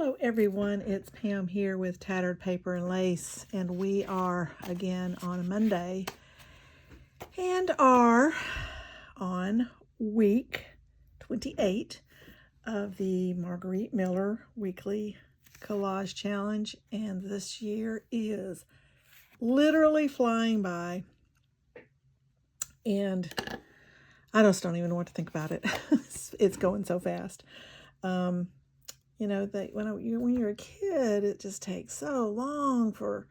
Hello everyone, it's Pam here with Tattered Paper and Lace, and we are again on a Monday and are on week 28 of the Margarete Miller Weekly Collage Challenge, and this year is literally flying by, and I just don't even know what to think about it. It's going so fast. You know, that when you're a kid, it just takes so long for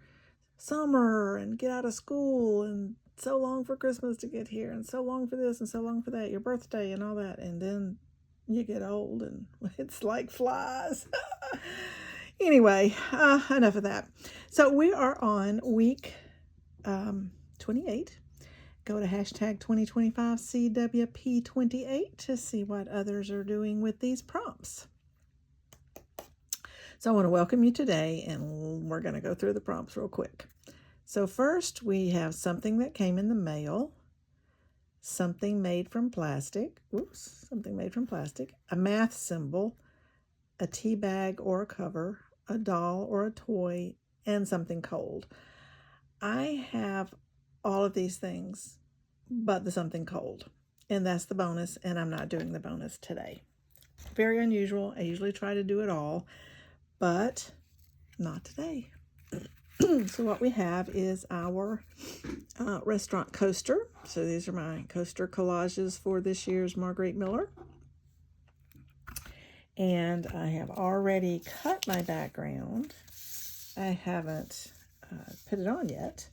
summer and get out of school, and so long for Christmas to get here, and so long for this and so long for that, your birthday and all that. And then you get old and it's like flies. Anyway, enough of that. So we are on week 28. Go to hashtag 2025 CWP28 to see what others are doing with these prompts. So I want to welcome you today, and we're going to go through the prompts real quick. So first, we have something that came in the mail, something made from plastic, a math symbol, a tea bag or a cover, a doll or a toy, and something cold. I have all of these things, but the something cold, and that's the bonus, and I'm not doing the bonus today. Very unusual. I usually try to do it all, but not today. So what we have is our restaurant coaster. So these are my coaster collages for this year's Margarete Miller. And I have already cut my background. I haven't put it on yet,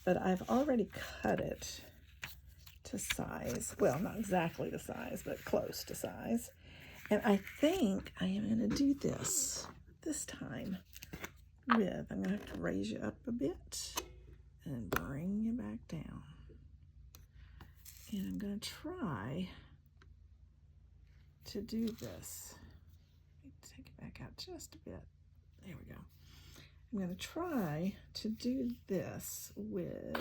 but I've already cut it to size. Well, not exactly the size, but close to size. And I think I am going to do this time with, I'm going to have to raise you up a bit and bring you back down. And I'm going to try to do this. Take it back out just a bit. There we go. I'm going to try to do this with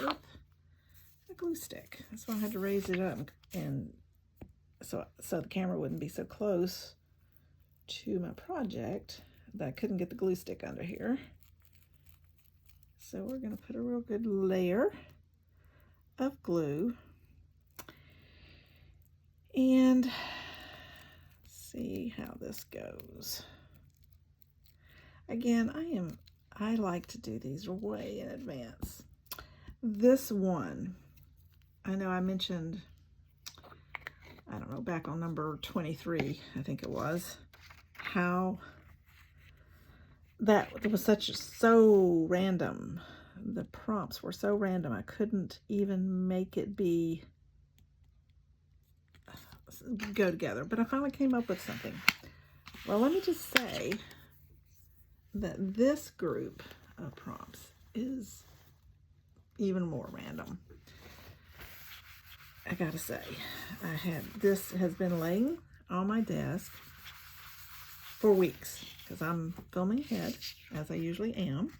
a glue stick. That's why I had to raise it up, and so the camera wouldn't be so close to my project that I couldn't get the glue stick under here. So we're going to put a real good layer of glue and see how this goes. Again, I like to do these way in advance. This one, I know I mentioned, I don't know, back on number 23, I think it was, how that was so random. The prompts were so random, I couldn't even make it go together, but I finally came up with something. Well, let me just say that this group of prompts is even more random. I gotta say, this has been laying on my desk for weeks, because I'm filming ahead, as I usually am.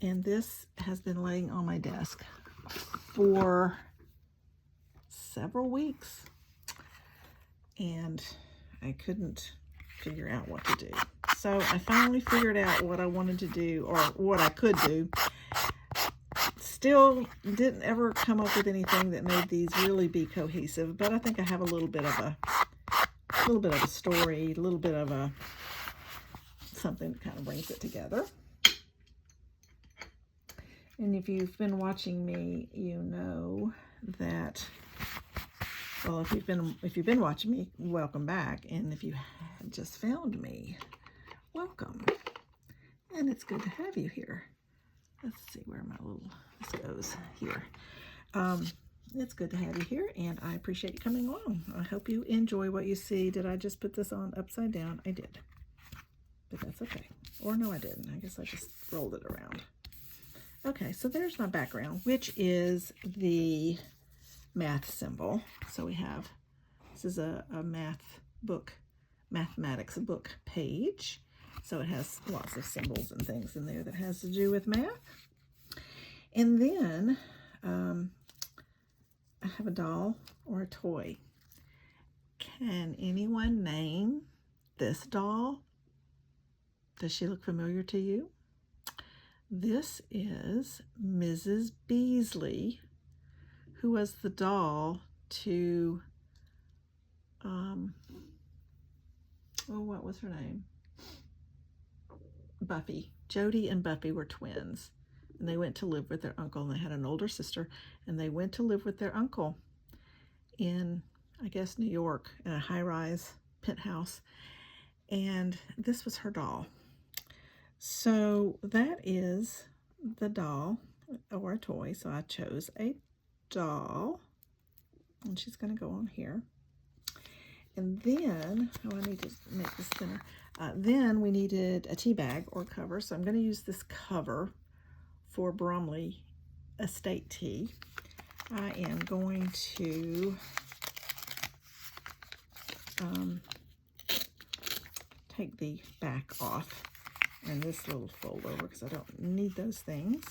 And this has been laying on my desk for several weeks, and I couldn't figure out what to do. So I finally figured out what I wanted to do, or what I could do. Still didn't ever come up with anything that made these really be cohesive, but I think I have a little bit of a story, a little bit of something that kind of brings it together. And if you've been watching me, you know that, well, if you've been watching me, welcome back. And if you have just found me, welcome. And it's good to have you here. Let's see where this goes here. It's good to have you here, and I appreciate you coming along. I hope you enjoy what you see. Did I just put this on upside down? I did, but that's okay. Or no, I didn't. I guess I just rolled it around. Okay, so there's my background, which is the math symbol. So we have, this is a mathematics book page. So it has lots of symbols and things in there that has to do with math. And then I have a doll or a toy. Can anyone name this doll Does she look familiar to you? This is Mrs. Beasley, who was the doll to, what was her name? Buffy. Jody and Buffy were twins, and they went to live with their uncle, and they had an older sister, and they went to live with their uncle in, I guess, New York, in a high-rise penthouse, and this was her doll. So that is the doll, or a toy, so I chose a doll, and she's going to go on here. And then, I need to make this thinner. Then we needed a tea bag or cover, so I'm going to use this cover for Bromley Estate Tea. I am going to take the back off and this little fold over because I don't need those things.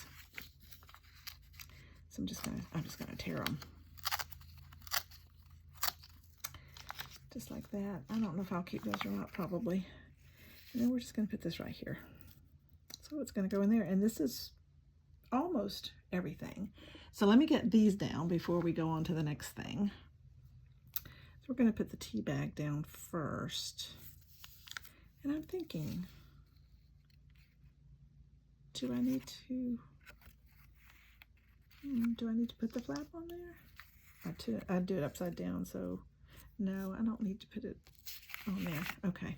So I'm just gonna tear them. Just like that. I don't know if I'll keep those or not, probably. And then we're just gonna put this right here. So it's gonna go in there, and this is almost everything. So let me get these down before we go on to the next thing. So we're gonna put the tea bag down first. And I'm thinking, do I need to put the flap on there? I'd do it upside down, so no, I don't need to put it on there. Okay,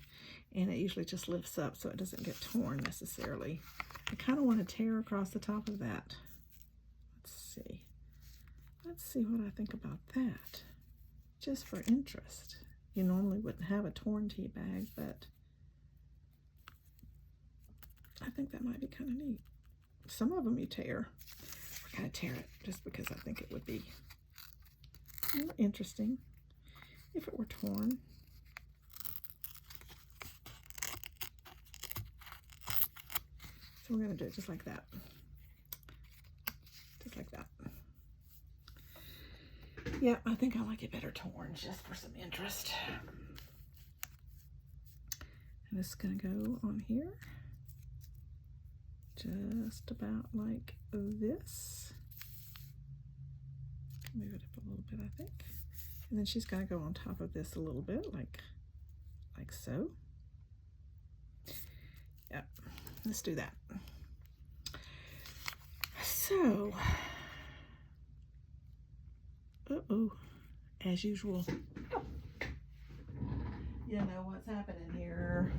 and it usually just lifts up so it doesn't get torn necessarily. I kind of want to tear across the top of that. Let's see what I think about that. Just for interest. You normally wouldn't have a torn tea bag, but I think that might be kind of neat. Some of them you tear. We're going to tear it just because I think it would be more interesting if it were torn. So we're going to do it just like that. Just like that. Yeah, I think I like it better torn, just for some interest. And this is going to go on here. Just about like this. Move it up a little bit, I think. And then she's going to go on top of this a little bit, like so. Yep, let's do that. So, as usual, you know what's happening here.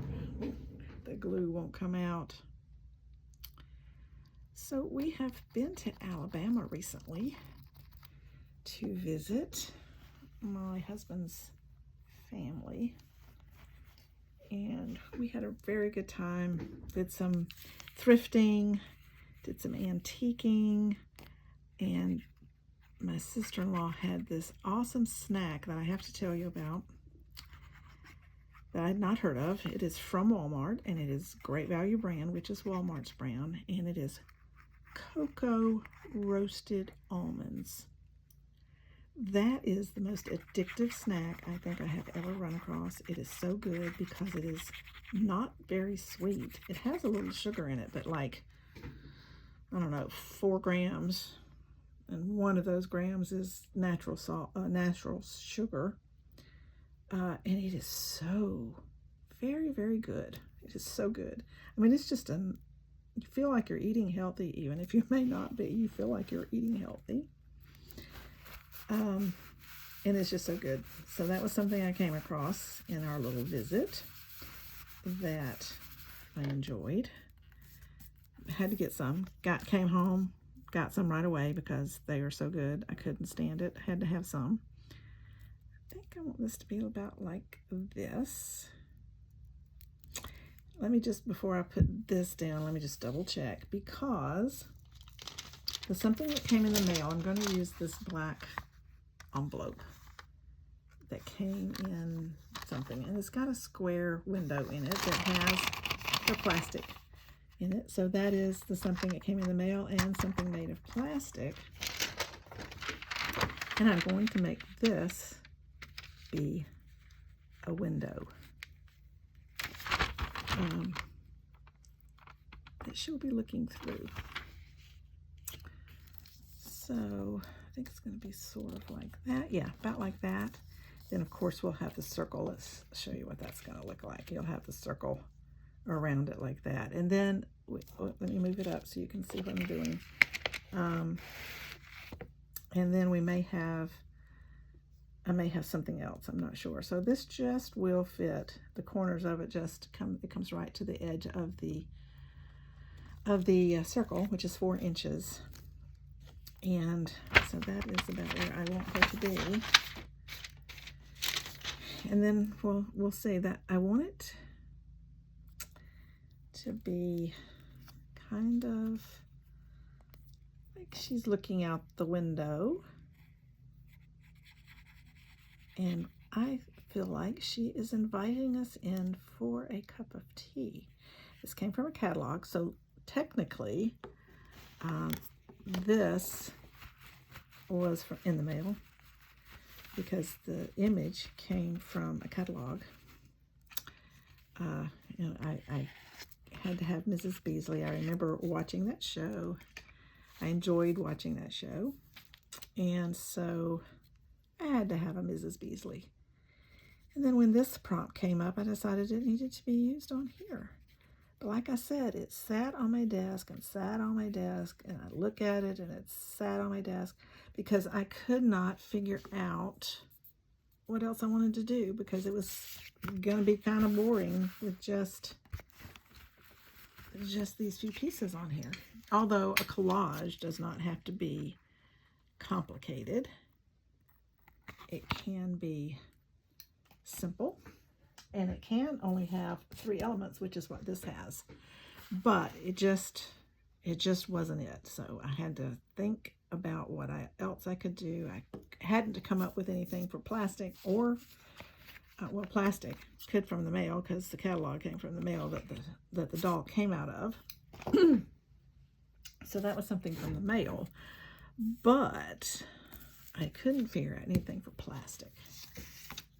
The glue won't come out. So we have been to Alabama recently to visit my husband's family, and we had a very good time. Did some thrifting, did some antiquing, and my sister-in-law had this awesome snack that I have to tell you about that I had not heard of. It is from Walmart, and it is Great Value brand, which is Walmart's brand, and it is cocoa roasted almonds. That is the most addictive snack I think I have ever run across. It is so good because it is not very sweet. It has a little sugar in it, but like, I don't know, 4 grams. And one of those grams is natural salt, natural sugar. And it is so very, very good. It is so good. I mean, it's just you feel like you're eating healthy, even if you may not be. You feel like you're eating healthy. And it's just so good. So that was something I came across in our little visit that I enjoyed. Had to get some. Came home, got some right away because they were so good. I couldn't stand it. Had to have some. I think I want this to be about like this. Let me just, before I put this down, let me just double check, because there's something that came in the mail. I'm going to use this black envelope that came in something, and it's got a square window in it that has the plastic in it. So that is the something that came in the mail, and something made of plastic. And I'm going to make this be a window. that she'll be looking through. So I think it's going to be sort of like that. Yeah, about like that. Then of course we'll have the circle. Let's show you what that's going to look like. You'll have the circle around it like that. And then, let me move it up so you can see what I'm doing. And then I may have something else, I'm not sure. So this just will fit, the corners of it it comes right to the edge of the circle, which is 4 inches. And so that is about where I want her to be. And then we'll say that I want it to be kind of like she's looking out the window. And I feel like she is inviting us in for a cup of tea. This came from a catalog, so technically this was in the mail because the image came from a catalog. And I had to have Mrs. Beasley. I remember watching that show. I enjoyed watching that show. And so I had to have a Mrs. Beasley. And then when this prompt came up, I decided it needed to be used on here. But like I said, it sat on my desk and sat on my desk, and I look at it and it sat on my desk because I could not figure out what else I wanted to do because it was going to be kind of boring with just these few pieces on here. Although a collage does not have to be complicated. It can be simple, and it can only have 3 elements, which is what this has. But it just wasn't it. So I had to think about what else I could do. I hadn't to come up with anything for plastic or well, plastic could from the mail because the catalog came from the mail that the doll came out of. So that was something from the mail, but I couldn't figure out anything for plastic.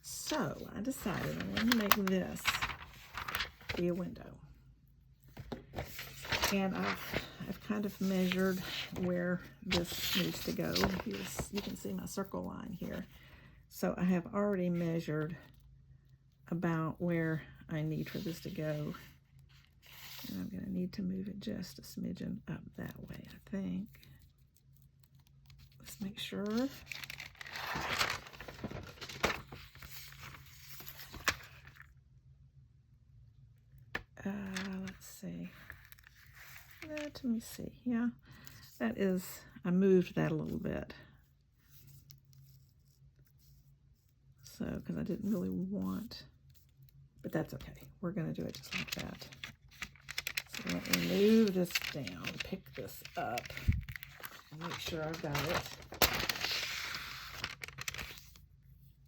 So I decided I'm going to make this be a window. And I've kind of measured where this needs to go. You can see my circle line here. So I have already measured about where I need for this to go. And I'm going to need to move it just a smidgen up that way, I think. Let's make sure. Let's see. Let me see. Yeah, that is, I moved that a little bit. So, because I didn't really want, but that's okay. We're going to do it just like that. So let me move this down, pick this up, and make sure I've got it.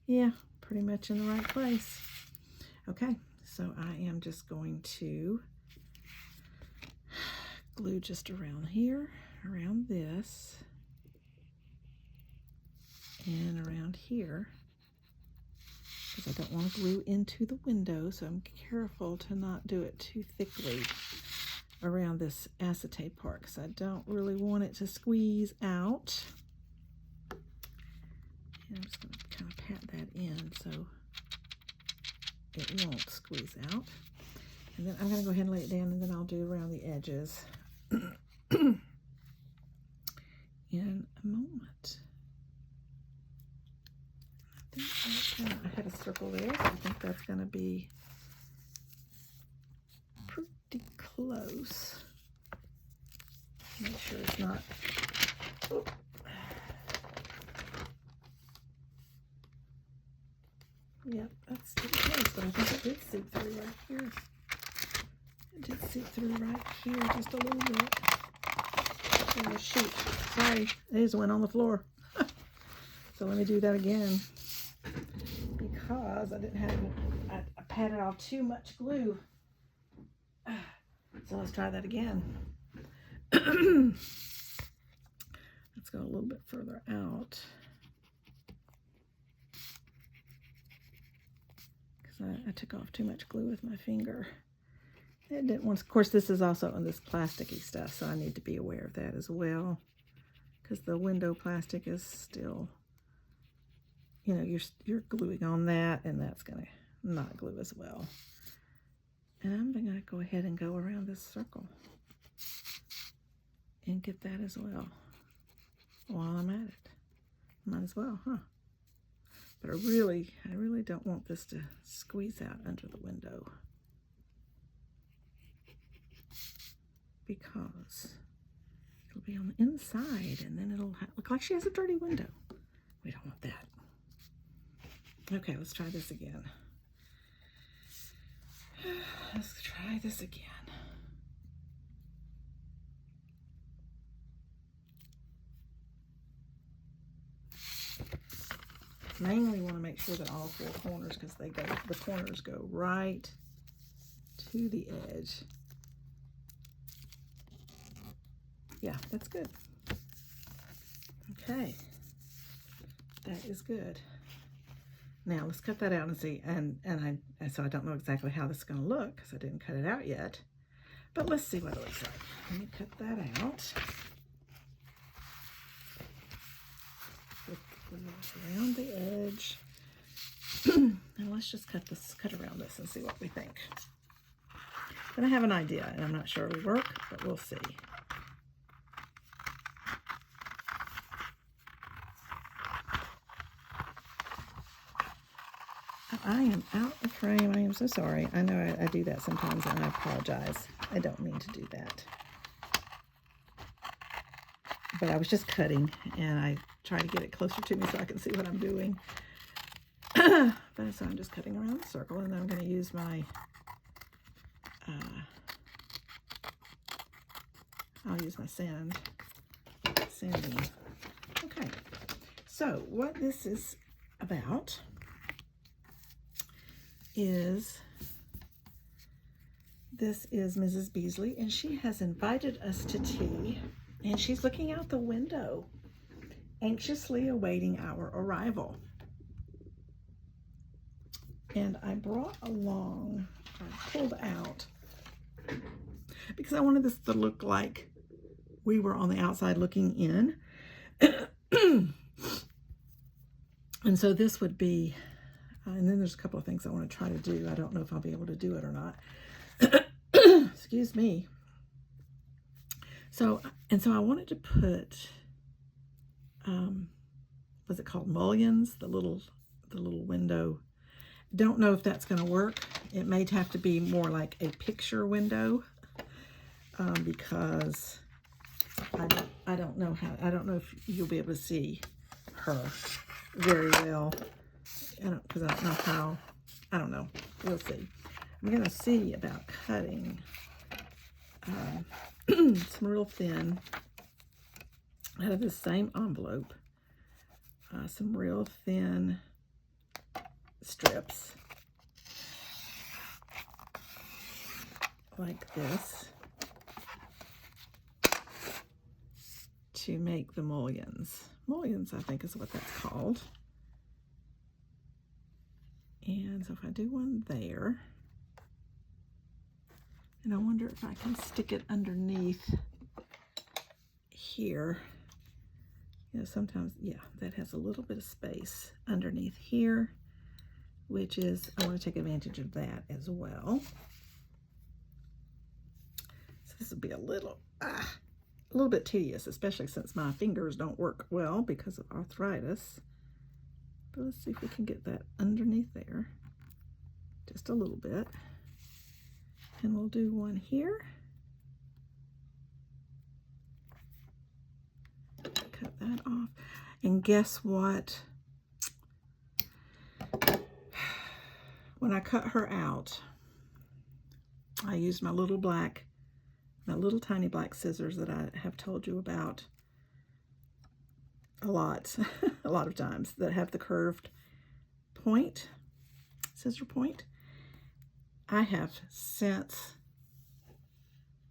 Yeah, pretty much in the right place. Okay, so I am just going to glue just around here, around this, and around here, because I don't want to glue into the window, so I'm careful to not do it too thickly around this acetate part, because I don't really want it to squeeze out. And I'm just going to kind of pat that in so it won't squeeze out. And then I'm going to go ahead and lay it down, and then I'll do around the edges in a moment. I had a circle there, so I think that's going to be pretty close. Make sure it's not. Oh. Yep, that's pretty close, but I think it did seep through right here. It did seep through right here just a little bit. Oh, shoot. Sorry, it just went on the floor. So let me do that again. Because I didn't have, I patted off too much glue. So let's try that again. Let's go a little bit further out. Because I took off too much glue with my finger. It didn't want, of course, this is also on this plasticky stuff, so I need to be aware of that as well, because the window plastic is still, you know, you're gluing on that, and that's gonna not glue as well. And I'm gonna go ahead and go around this circle and get that as well while I'm at it. Might as well, huh? But I really don't want this to squeeze out under the window, because it'll be on the inside and then it'll look like she has a dirty window. We don't want that. Okay, let's try this again. Let's try this again. Mainly want to make sure that all four corners, because the corners go right to the edge. Yeah, that's good. Okay, that is good. Now let's cut that out and see. So I don't know exactly how this is going to look because I didn't cut it out yet. But let's see what it looks like. Let me cut that out. Around the edge. Now let's just cut around this and see what we think. But I have an idea, and I'm not sure it'll work, but we'll see. I am out of frame. I am so sorry. I know I do that sometimes, and I apologize. I don't mean to do that. But I was just cutting, and I try to get it closer to me so I can see what I'm doing. But so I'm just cutting around the circle, and then I'm going to use my I'll use my sanding. Okay, so what this is about is, this is Mrs. Beasley, and she has invited us to tea, and she's looking out the window, anxiously awaiting our arrival. And I brought along, I pulled out, because I wanted this to look like we were on the outside looking in. And so this would be, and then there's a couple of things I want to try to do. I don't know if I'll be able to do it or not. Excuse me. So I wanted to put, what's it called? Mullions, the little window. Don't know if that's going to work. It may have to be more like a picture window, because I don't know if you'll be able to see her very well. Because I don't know how. I don't know. We'll see. I'm going to see about cutting some real thin out of this same envelope. Some real thin strips like this to make the mullions. Mullions, I think, is what that's called. And so if I do one there, and I wonder if I can stick it underneath here. You know, sometimes, yeah, that has a little bit of space underneath here, which is, I want to take advantage of that as well. So this will be a little bit tedious, especially since my fingers don't work well because of arthritis. But let's see if we can get that underneath there, just a little bit. And we'll do one here. Cut that off. And guess what? When I cut her out, I used my little tiny black scissors that I have told you about a lot of times, that have the curved point, scissor point. I have since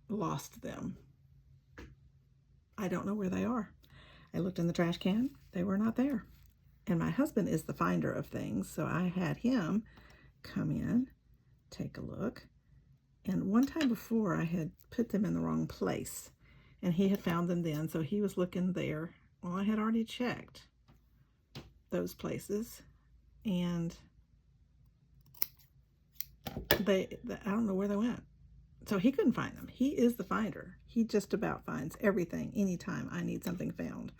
lost them. I don't know where they are. I looked in the trash can, they were not there. And my husband is the finder of things, so I had him come in, take a look, And one time before I had put them in the wrong place, and he had found them then, so he was looking there. Well, I had already checked those places, and I don't know where they went. So he couldn't find them. He is the finder. He just about finds everything anytime I need something found.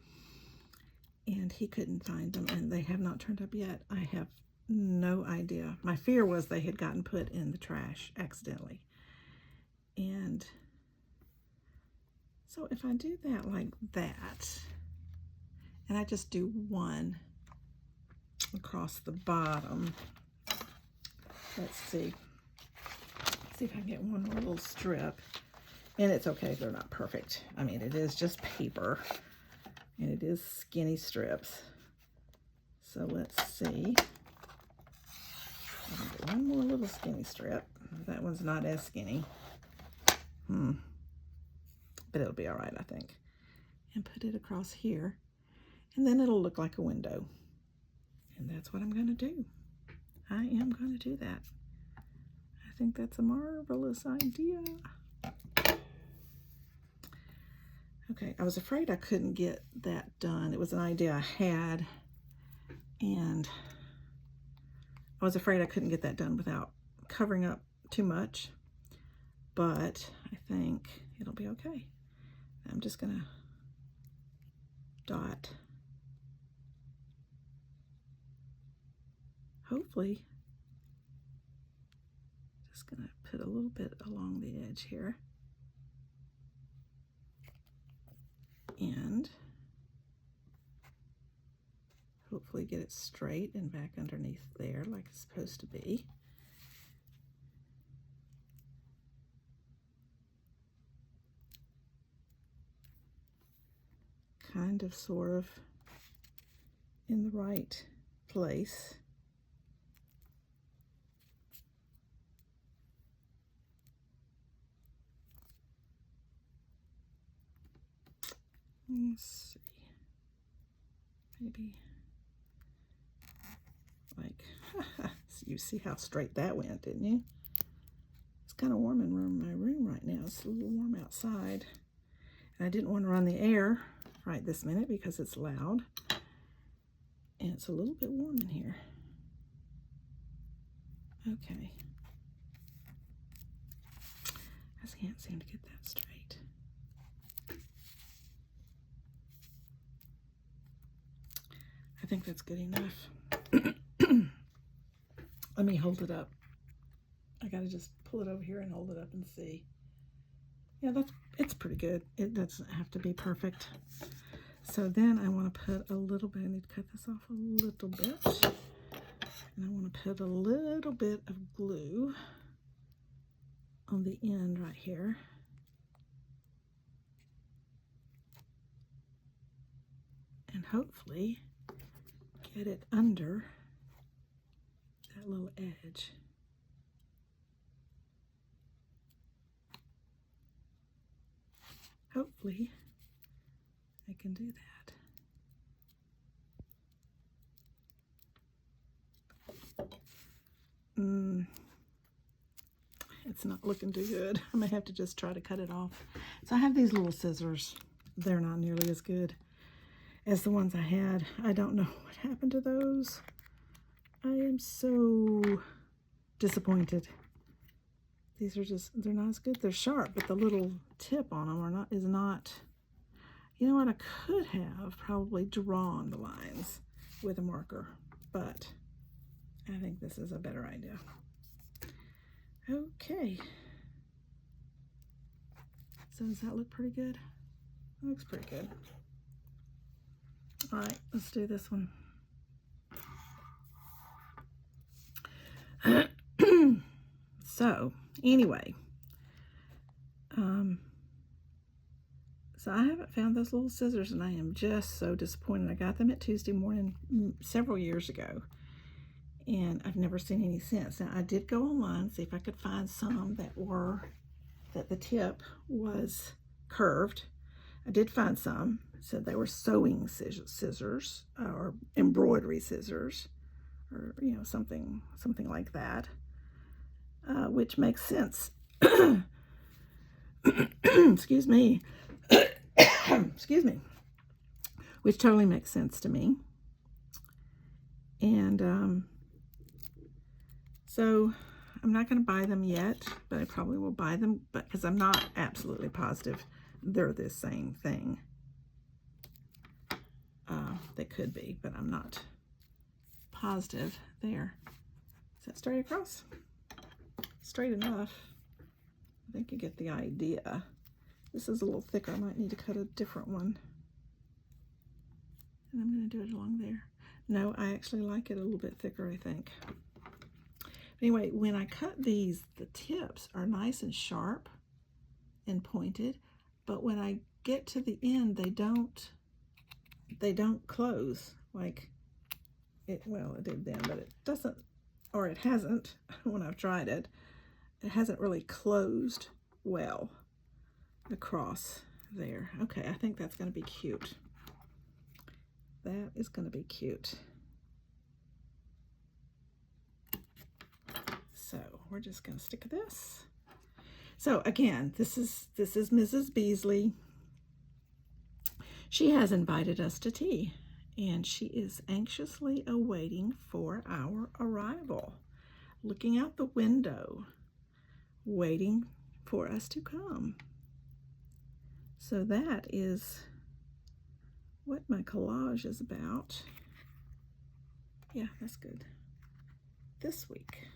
And he couldn't find them, and they have not turned up yet. I have no idea. My fear was they had gotten put in the trash accidentally. And so if I do that like that, and I just do one across the bottom, let's see. See if I can get one more little strip. And it's okay if they're not perfect. I mean, it is just paper, and it is skinny strips. So let's see. I'll do one more little skinny strip. That one's not as skinny. But it'll be all right, I think. And put it across here. And then it'll look like a window. And that's what I'm going to do. I am going to do that. I think that's a marvelous idea. Okay, I was afraid I couldn't get that done. It was an idea I had, and I was afraid I couldn't get that done without covering up too much, but I think it'll be okay. I'm just gonna dot, hopefully, just gonna put a little bit along the edge here. And hopefully get it straight and back underneath there like it's supposed to be. Kind of, sort of, in the right place. Let's see, maybe like, you see how straight that went, didn't you? It's kind of warm in my room right now. It's a little warm outside, and I didn't want to run the air right this minute because it's loud, and it's a little bit warm in here. Okay, I can't seem to get that straight. I think that's good enough. Let me hold it up. I gotta just pull it over here and hold it up and see. Yeah, it's pretty good. It doesn't have to be perfect. So then I want to put a little bit, I need to cut this off a little bit. And I want to put a little bit of glue on the end right here. And hopefully get it under that little edge. Hopefully I can do that. It's not looking too good. I may have to just try to cut it off. So I have these little scissors. They're not nearly as good as the ones I had. I don't know what happened to those. I am so disappointed. These are just, they're not as good. They're sharp, but the little tip on them is not, you know what, I could have probably drawn the lines with a marker, but I think this is a better idea. Okay. So does that look pretty good? That looks pretty good. All right, let's do this one. So anyway, so I haven't found those little scissors, and I am just so disappointed. I got them at Tuesday morning several years ago, and I've never seen any since. Now I did go online and see if I could find some that the tip was curved. I did find some. It said they were sewing scissors or embroidery scissors, or you know, something like that, which makes sense Excuse me. Excuse me. Which totally makes sense to me. And so I'm not going to buy them yet, but I probably will buy them, but because I'm not absolutely positive they're the same thing. They could be, but I'm not positive. There. Is that straight across? Straight enough. I think you get the idea. This is a little thicker. I might need to cut a different one. And I'm going to do it along there. No, I actually like it a little bit thicker, I think. Anyway, when I cut these, the tips are nice and sharp and pointed, but when I get to the end, they don't close like it. Well, it did then, but it doesn't, or it hasn't when I've tried it. It hasn't really closed well across there. Okay, I think that's going to be cute. That is going to be cute. So we're just going to stick this. So again, this is Mrs. Beasley. She has invited us to tea, and she is anxiously awaiting for our arrival, looking out the window, waiting for us to come. So that is what my collage is about. Yeah, that's good. This week.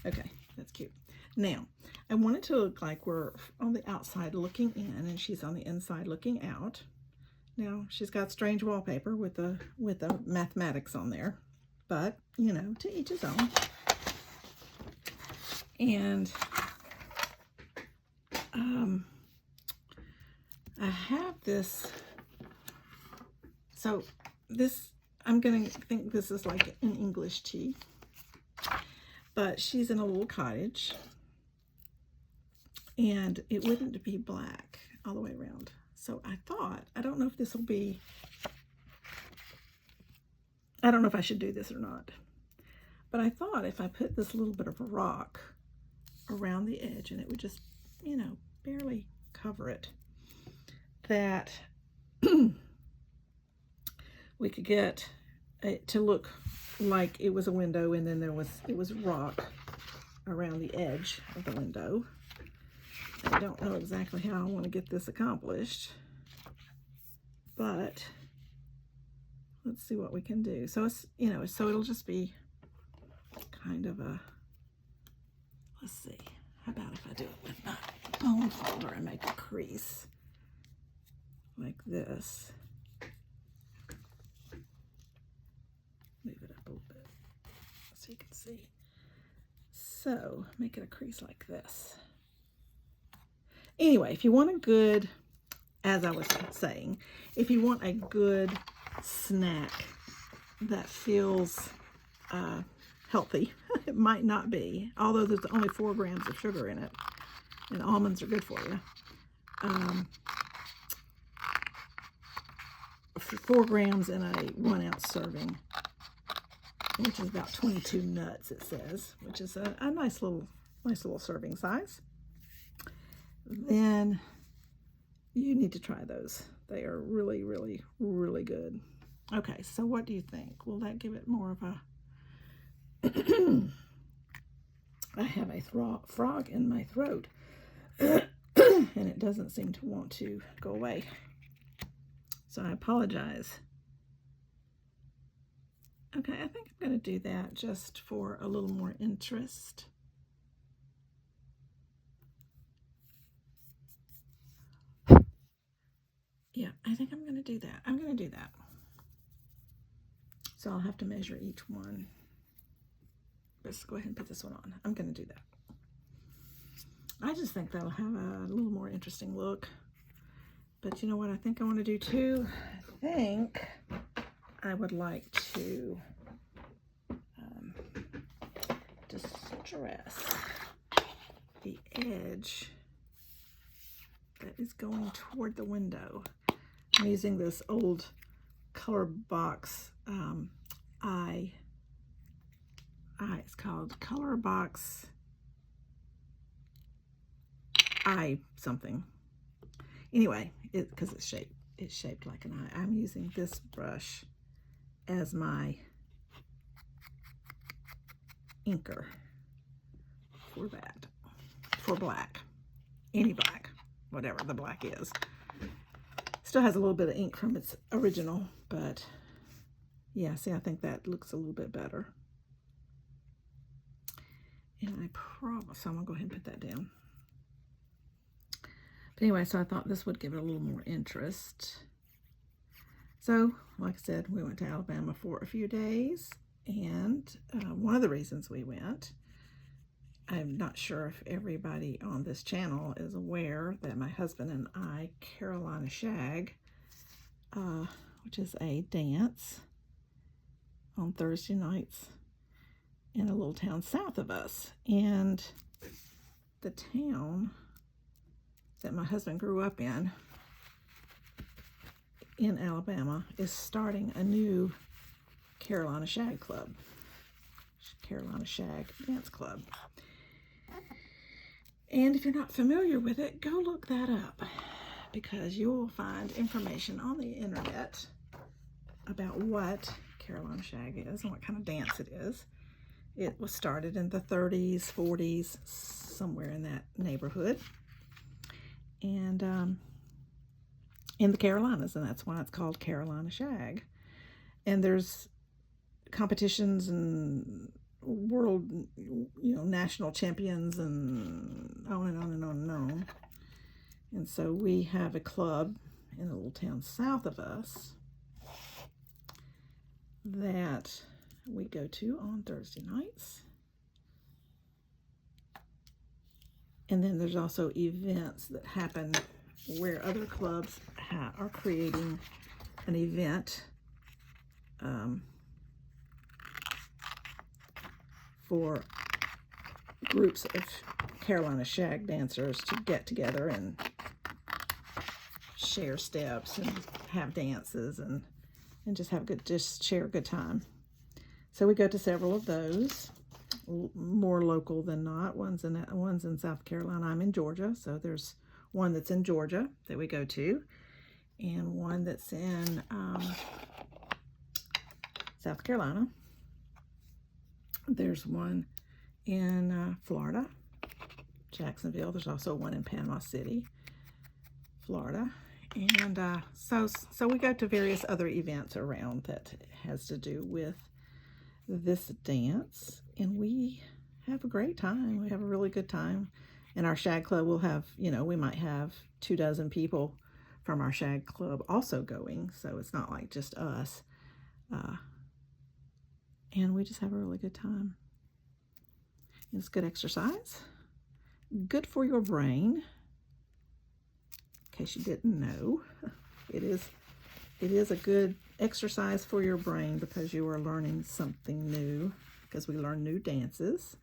Okay, that's cute. Now, I want it to look like we're on the outside looking in, and she's on the inside looking out. Now, she's got strange wallpaper with the mathematics on there, but, you know, to each his own. And I have this, so this, I'm going to think this is like an English tea, but she's in a little cottage, and it wouldn't be black all the way around. So I thought, I don't know if this will be, I don't know if I should do this or not, but I thought if I put this little bit of a rock around the edge and it would just, you know, barely cover it, that we could get it to look like it was a window, and then it was rock around the edge of the window. I don't know exactly how I want to get this accomplished, but let's see what we can do. So it's, you know, so it'll just be kind of a, let's see, how about if I do it with my bone folder and make a crease like this. Move it up a little bit so you can see. So make it a crease like this. Anyway, if you want a good, as I was saying, if you want a good snack that feels healthy, it might not be, although there's only 4 grams of sugar in it, and almonds are good for you. 4 grams in a 1 ounce serving, which is about 22 nuts, it says, which is a nice little serving size. Then you need to try those. They are really, really, really good. Okay, so what do you think? Will that give it more of a... I have a frog in my throat, and it doesn't seem to want to go away. So I apologize. Okay, I think I'm going to do that just for a little more interest. Yeah, I think I'm going to do that. I'm going to do that. So I'll have to measure each one. Let's go ahead and put this one on. I'm going to do that. I just think that'll have a little more interesting look. But you know what I think I want to do too? I think I would like to distress the edge that is going toward the window. I'm using this old color box it's called Color Box Eye something. Anyway, because it's shaped like an eye. I'm using this brush as my inker for that, for black, any black, whatever the black is. Still has a little bit of ink from its original, but yeah, see, I think that looks a little bit better. And I promise, so I'm gonna go ahead and put that down. But anyway, so I thought this would give it a little more interest. So, like I said, we went to Alabama for a few days, and one of the reasons we went, I'm not sure if everybody on this channel is aware that my husband and I, Carolina Shag, which is a dance on Thursday nights in a little town south of us. And the town that my husband grew up in Alabama, is starting a new Carolina Shag Club, Carolina Shag Dance Club. And if you're not familiar with it, go look that up, because you will find information on the internet about what Carolina Shag is and what kind of dance it is. It was started in the 30s, 40s, somewhere in that neighborhood, and in the Carolinas, and that's why it's called Carolina Shag. And there's competitions and world, national champions and on and on and on and on. And so we have a club in a little town south of us that we go to on Thursday nights. And then there's also events that happen where other clubs are creating an event for groups of Carolina Shag dancers to get together and share steps and have dances and just share a good time. So we go to several of those, more local than not. One's in South Carolina. I'm in Georgia, so there's one that's in Georgia that we go to, and one that's in South Carolina. There's one in Florida, Jacksonville. There's also one in Panama City, Florida. And so we go to various other events around that has to do with this dance, and we have a great time. We have a really good time. In our Shag Club, we'll have, we might have 24 people from our Shag Club also going, so it's not like just us. And we just have a really good time. It's good exercise, good for your brain. In case you didn't know, it is a good exercise for your brain, because you are learning something new, because we learn new dances.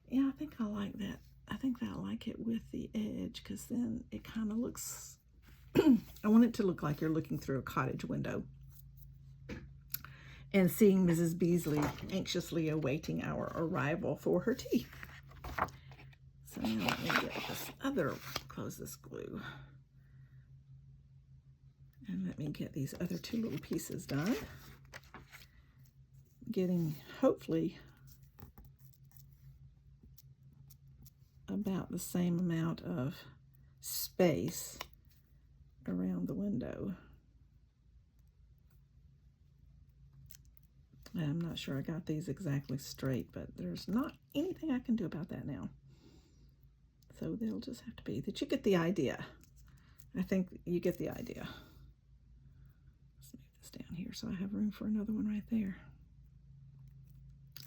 Yeah, I think I like that. I think I like it with the edge, because then it kind of looks, I want it to look like you're looking through a cottage window and seeing Mrs. Beasley anxiously awaiting our arrival for her tea. So now let me get this close this glue. And let me get these other two little pieces done. Getting, hopefully, about the same amount of space around the window. I'm not sure I got these exactly straight, but there's not anything I can do about that now. So they'll just have to be that you get the idea. I think you get the idea. Let's move this down here so I have room for another one right there.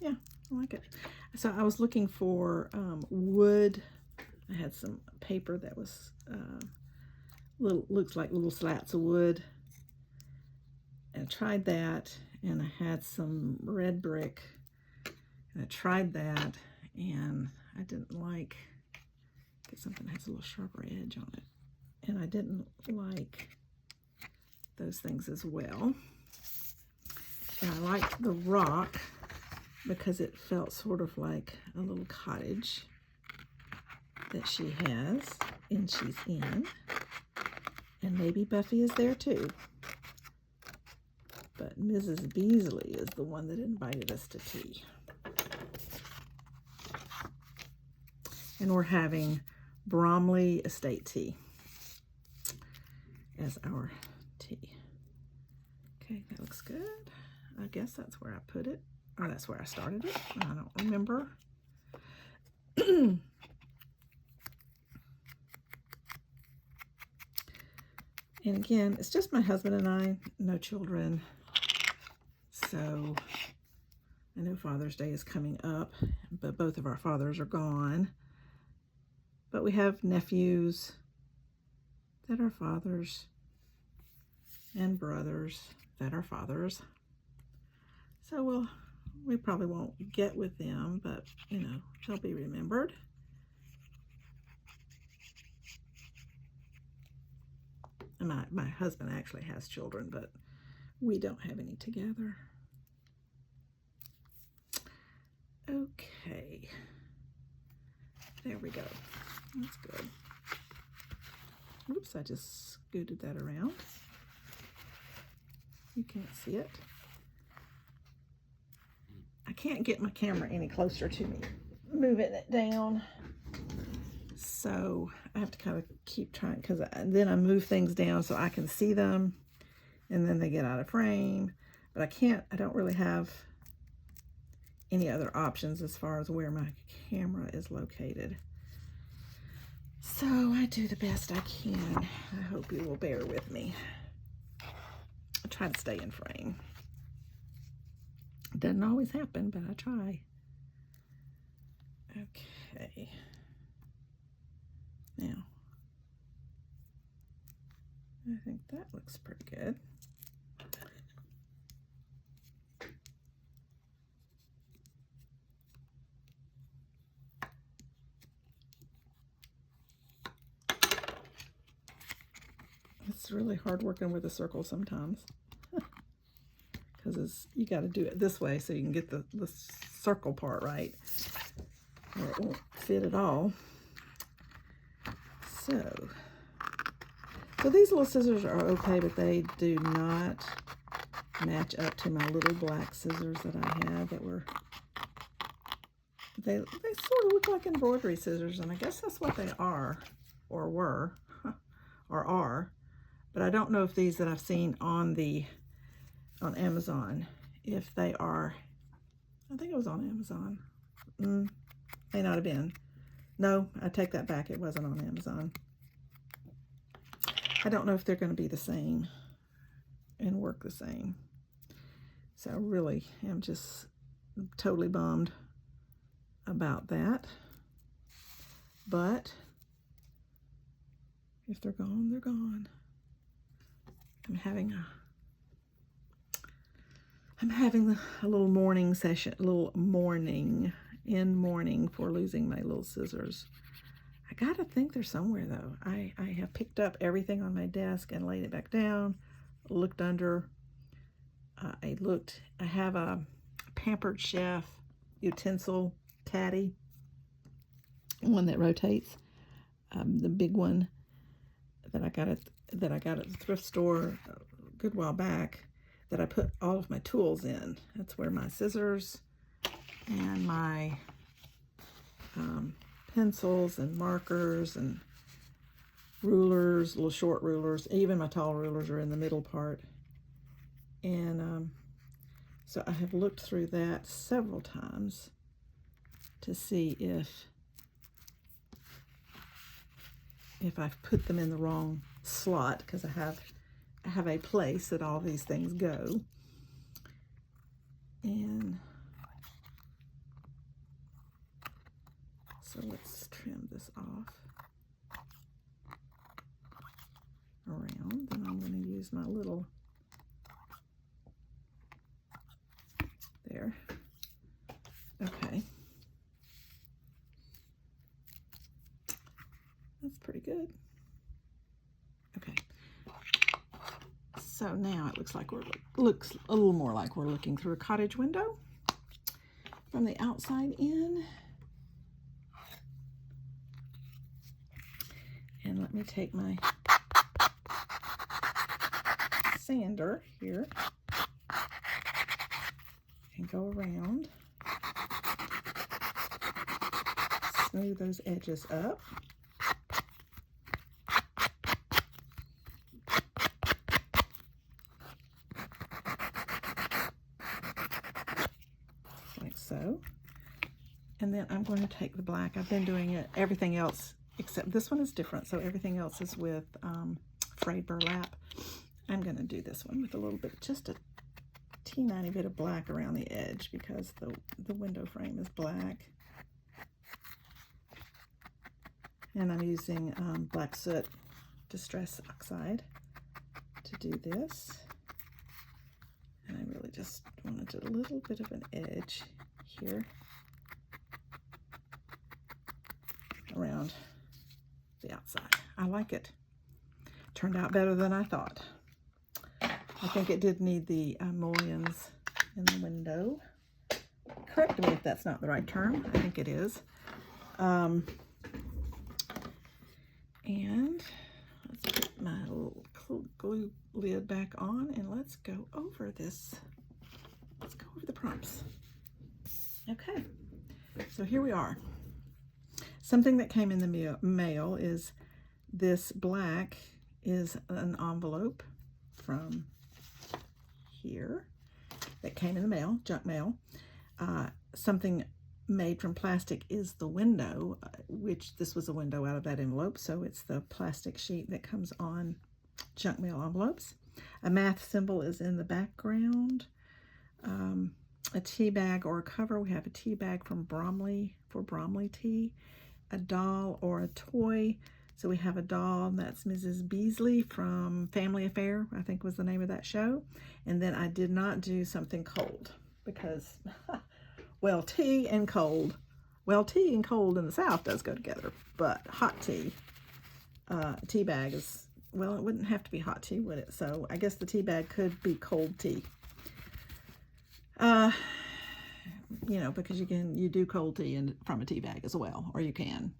Yeah, I like it. So I was looking for wood. I had some paper that was looks like little slats of wood. And I tried that, and I had some red brick, and I tried that, and I didn't like, get something that has a little sharper edge on it, and I didn't like those things as well. And I liked the rock because it felt sort of like a little cottage that she has and she's in. And maybe Buffy is there too. But Mrs. Beasley is the one that invited us to tea. And we're having Bromley Estate tea as our tea. Okay, that looks good. I guess that's where I put it, or that's where I started it. I don't remember. And again, it's just my husband and I, no children. So I know Father's Day is coming up, but both of our fathers are gone. But we have nephews that are fathers and brothers that are fathers. So we probably won't get with them, but you know, they'll be remembered. And my husband actually has children, but we don't have any together. Okay. There we go. That's good. Oops, I just scooted that around. You can't see it. I can't get my camera any closer to me. Moving it down. So I have to kind of keep trying, because then I move things down so I can see them, and then they get out of frame. But I don't really have any other options as far as where my camera is located. So I do the best I can. I hope you will bear with me. I try to stay in frame. It doesn't always happen, but I try. Okay. Now, I think that looks pretty good. It's really hard working with a circle sometimes, because you got to do it this way so you can get the circle part right, or it won't fit at all. So these little scissors are okay, but they do not match up to my little black scissors that I had that were, they sort of look like embroidery scissors, and I guess that's what they are, or were, or are. But I don't know if these that I've seen on Amazon, if they are, I think it was on Amazon. May not have been. No, I take that back. It wasn't on Amazon. I don't know if they're going to be the same and work the same. So I really am just totally bummed about that. But if they're gone, they're gone. I'm having a little mourning session, a little mourning for losing my little scissors. I gotta think they're somewhere though. I have picked up everything on my desk and laid it back down, looked under. I have a Pampered Chef utensil caddy, one that rotates, the big one that I got at the thrift store a good while back, that I put all of my tools in. That's where my scissors and my pencils and markers and rulers, little short rulers, even my tall rulers are in the middle part. And so I have looked through that several times to see if I've put them in the wrong slot, because I have a place that all these things go. And so let's trim this off around. Then I'm going to use my little, there. Okay. That's pretty good. Okay. So So now it looks a little more like we're looking through a cottage window from the outside in. And let me take my sander here and go around, smooth those edges up. Like so. And then I'm going to take the black. I've been doing it, everything else, except this one is different, so everything else is with frayed burlap. I'm going to do this one with a little bit, just a teeny bit of black around the edge because the window frame is black. And I'm using black soot distress oxide to do this. And I really just wanted a little bit of an edge here around the outside. I like it. Turned out better than I thought. I think it did need the mullions in the window. Correct me if that's not the right term. I think it is. And let's put my little glue lid back on and let's go over this. Let's go over the prompts. Okay, so here we are. Something that came in the mail is this black is an envelope from here that came in the mail, junk mail. Something made from plastic is the window, which this was a window out of that envelope, so it's the plastic sheet that comes on junk mail envelopes. A math symbol is in the background. A tea bag or a cover. We have a tea bag from Bromley for Bromley tea. A doll or a toy. So we have a doll, and that's Mrs. Beasley from Family Affair, I think was the name of that show. And then I did not do something cold because, well, tea and cold. Well, tea and cold in the South does go together, but hot tea, tea bag is, well, it wouldn't have to be hot tea, would it? So I guess the tea bag could be cold tea. You know, because you do cold tea from a tea bag as well, or you can.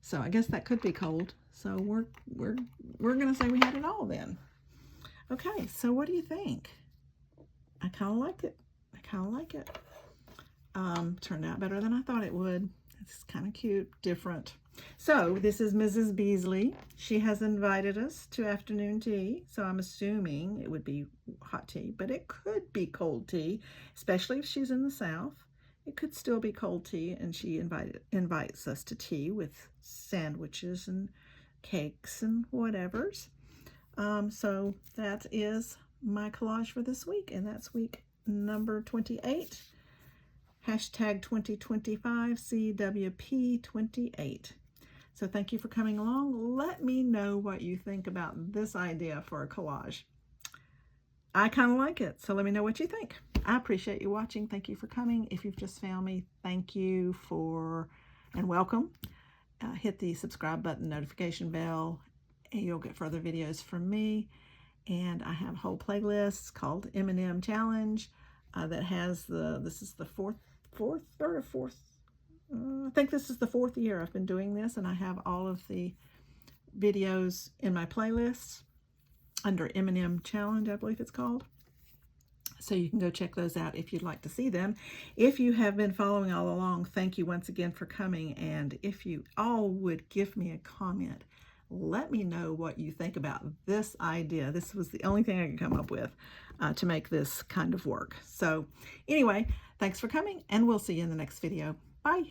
So I guess that could be cold. So we're gonna say we had it all then. Okay, so what do you think? I kind of like it. I kind of like it. Turned out better than I thought it would. It's kind of cute, different. So this is Mrs. Beasley. She has invited us to afternoon tea, so I'm assuming it would be hot tea, but it could be cold tea, especially if she's in the South. It could still be cold tea, and she invites us to tea with sandwiches and cakes and whatevers. So that is my collage for this week, and that's week number 28. Hashtag 2025 CWP28. So thank you for coming along. Let me know what you think about this idea for a collage. I kind of like it, so let me know what you think. I appreciate you watching. Thank you for coming. If you've just found me, thank you and welcome. Hit the subscribe button, notification bell, and you'll get further videos from me. And I have a whole playlist called M&M Challenge that has this is the fourth, I think this is the 4th year I've been doing this, and I have all of the videos in my playlist under M&M Challenge, I believe it's called. So you can go check those out if you'd like to see them. If you have been following all along, thank you once again for coming. And if you all would give me a comment, let me know what you think about this idea. This was the only thing I could come up with to make this kind of work. So anyway, thanks for coming, and we'll see you in the next video. Bye.